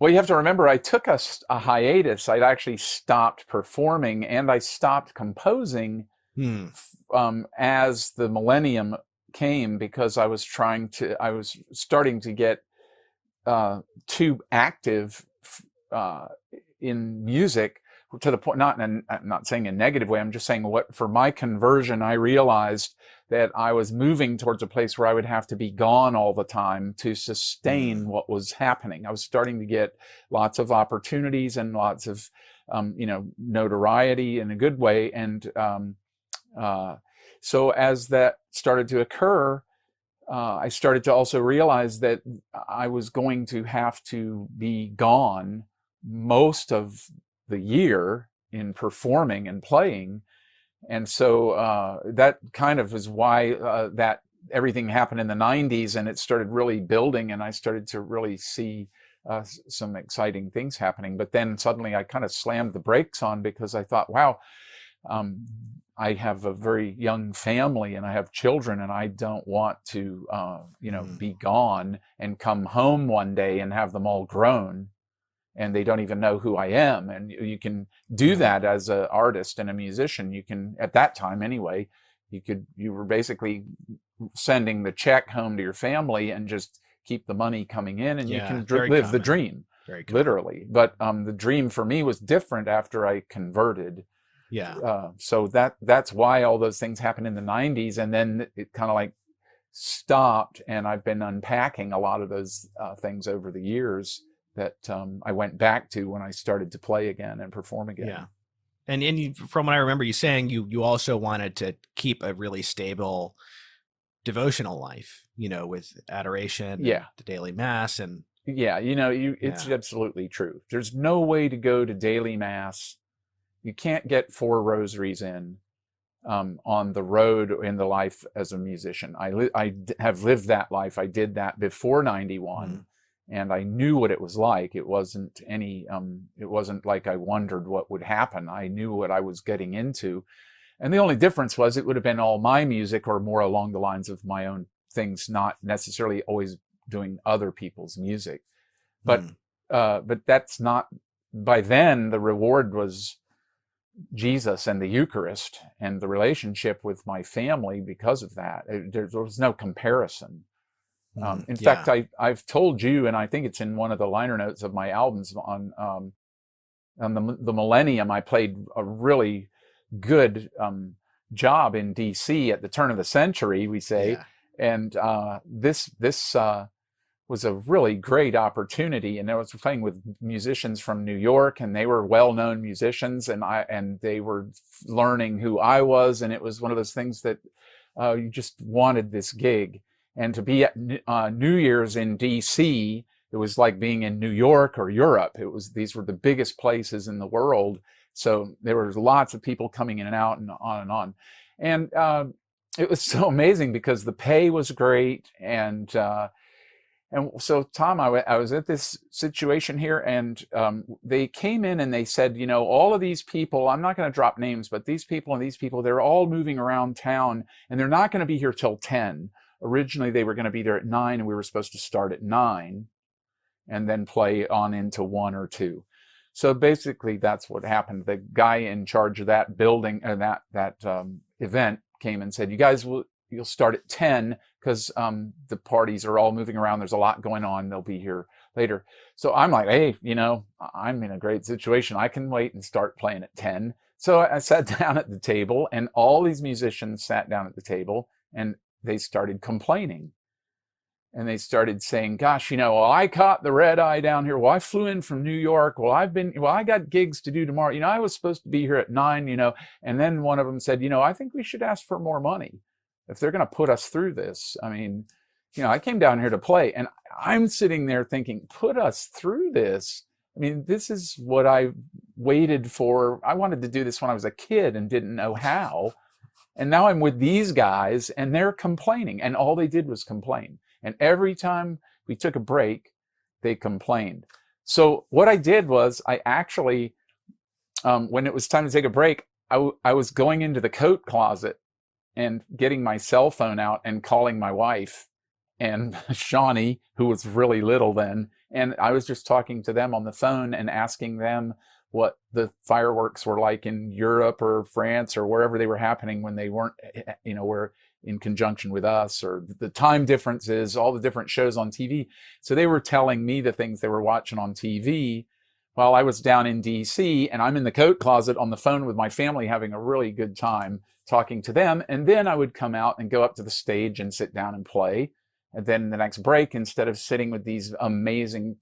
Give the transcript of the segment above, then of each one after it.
Well, you have to remember, I took a hiatus. I'd actually stopped performing and I stopped composing Hmm. as the millennium came because I was starting to get too active uh, in music to the point, I'm not saying in a negative way, I'm just saying what, for my conversion, I realized that I was moving towards a place where I would have to be gone all the time to sustain Hmm. what was happening. I was starting to get lots of opportunities and lots of, notoriety in a good way. And uh, so as that started to occur, I started to also realize that I was going to have to be gone most of the year in performing and playing. And so that kind of is why that everything happened in the 90s and it started really building and I started to really see some exciting things happening. But then suddenly I kind of slammed the brakes on because I thought, wow, um, I have a very young family and I have children and I don't want to, Hmm. be gone and come home one day and have them all grown and they don't even know who I am. And you can do Right. that as an artist and a musician. You can, at that time anyway, you were basically sending the check home to your family and just keep the money coming in and you Yeah. can Very live the common. dream, Very common. literally. But the dream for me was different after I converted. Yeah. So that's why all those things happened in the 90s and then it kind of like stopped and I've been unpacking a lot of those things over the years that I went back to when I started to play again and perform Yeah. again. And you, from what I remember you saying, you also wanted to keep a really stable devotional life, with adoration and Yeah, the daily mass and yeah, it's yeah. absolutely true. There's no way to go to daily mass. You can't get four rosaries in on the road in the life as a musician. I have lived that life. I did that before 91 Hmm. and I knew what it was like. It wasn't like I wondered what would happen. I knew what I was getting into. And the only difference was it would have been all my music or more along the lines of my own things, not necessarily always doing other people's music. But, Hmm. but that's not, by then the reward was Jesus and the Eucharist and the relationship with my family because of that. There was no comparison. Hmm. In fact, Yeah. I've told you, and I think it's in one of the liner notes of my albums on the Millennium, I played a really good job in D.C. at the turn of the century, we say, Yeah. and this was a really great opportunity. And I was playing with musicians from New York, and they were well-known musicians, and they were learning who I was, and it was one of those things that you just wanted this gig. And to be at New Year's in D.C., it was like being in New York or Europe. These were the biggest places in the world, so there were lots of people coming in and out and on and on, and it was so amazing because the pay was great and so, Tom, I was at this situation here, and they came in and they said, all of these people, I'm not going to drop names, but these people and these people, they're all moving around town, and they're not going to be here till 10. Originally, they were going to be there at 9, and we were supposed to start at 9 and then play on into 1 or 2. So basically, that's what happened. The guy in charge of that building and that event came and said, "You guys you'll start at 10 because the parties are all moving around. There's a lot going on. They'll be here later." So I'm like, "Hey, I'm in a great situation. I can wait and start playing at 10." So I sat down at the table, and all these musicians sat down at the table, and they started complaining and they started saying, "Gosh, well, I caught the red eye down here. Well, I flew in from New York. Well, I got gigs to do tomorrow. I was supposed to be here at 9, And then one of them said, I think we should ask for more money if they're going to put us through this. I mean, I came down here to play." And I'm sitting there thinking, put us through this. I mean, this is what I waited for. I wanted to do this when I was a kid and didn't know how. And now I'm with these guys and they're complaining. And all they did was complain. And every time we took a break, they complained. So what I did was I actually, when it was time to take a break, I was going into the coat closet and getting my cell phone out and calling my wife and Shawnee, who was really little then. And I was just talking to them on the phone and asking them what the fireworks were like in Europe or France or wherever they were happening when they weren't, were in conjunction with us, or the time differences, all the different shows on TV. So they were telling me the things they were watching on TV while I was down in DC, and I'm in the coat closet on the phone with my family having a really good time talking to them. And then I would come out and go up to the stage and sit down and play. And then the next break, instead of sitting with these amazing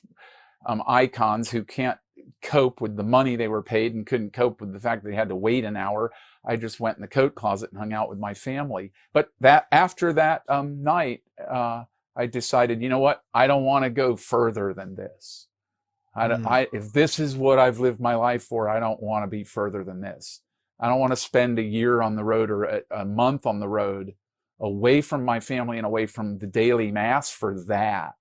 icons who can't cope with the money they were paid and couldn't cope with the fact that they had to wait an hour, I just went in the coat closet and hung out with my family. But that after that night, I decided, you know what? I don't want to go further than this. If this is what I've lived my life for, I don't want to be further than this. I don't want to spend a year on the road or a month on the road away from my family and away from the daily mass for that.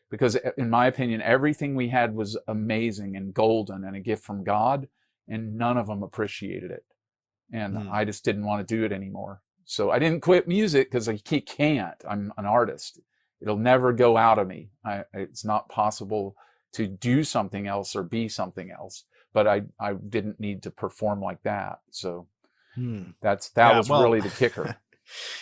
Because in my opinion, everything we had was amazing and golden and a gift from God, and none of them appreciated it. And I just didn't want to do it anymore. So I didn't quit music because I can't. I'm an artist. It'll never go out of me. It's not possible to do something else or be something else. But I didn't need to perform like that. So that was really the kicker.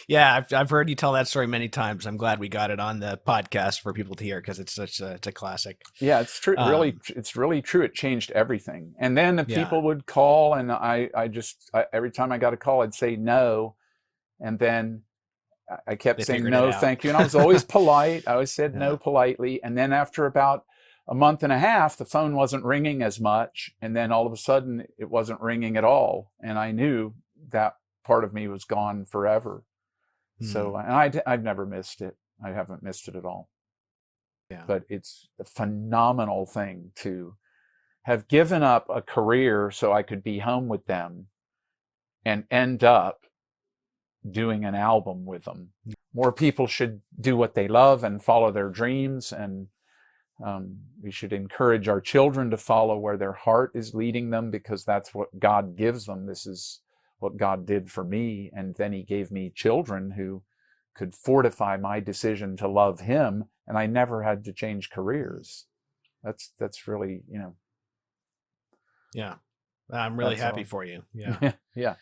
Yeah, I've heard you tell that story many times. I'm glad we got it on the podcast for people to hear, because it's a classic. Yeah, it's true. It's really true. It changed everything. And then the people would call, and I every time I got a call, I'd say no, and then I kept saying no, thank you, and I was always polite. I always said no politely, and then after about a month and a half, the phone wasn't ringing as much, and then all of a sudden, it wasn't ringing at all, and I knew that part of me was gone forever. So, and I've never missed it. I haven't missed it at all. Yeah. But it's a phenomenal thing to have given up a career so I could be home with them and end up doing an album with them. More people should do what they love and follow their dreams, and we should encourage our children to follow where their heart is leading them, because that's what God gives them. This is what God did for me, and then he gave me children who could fortify my decision to love him, and I never had to change careers. That's really, Yeah. I'm really happy for you. Yeah. Yeah.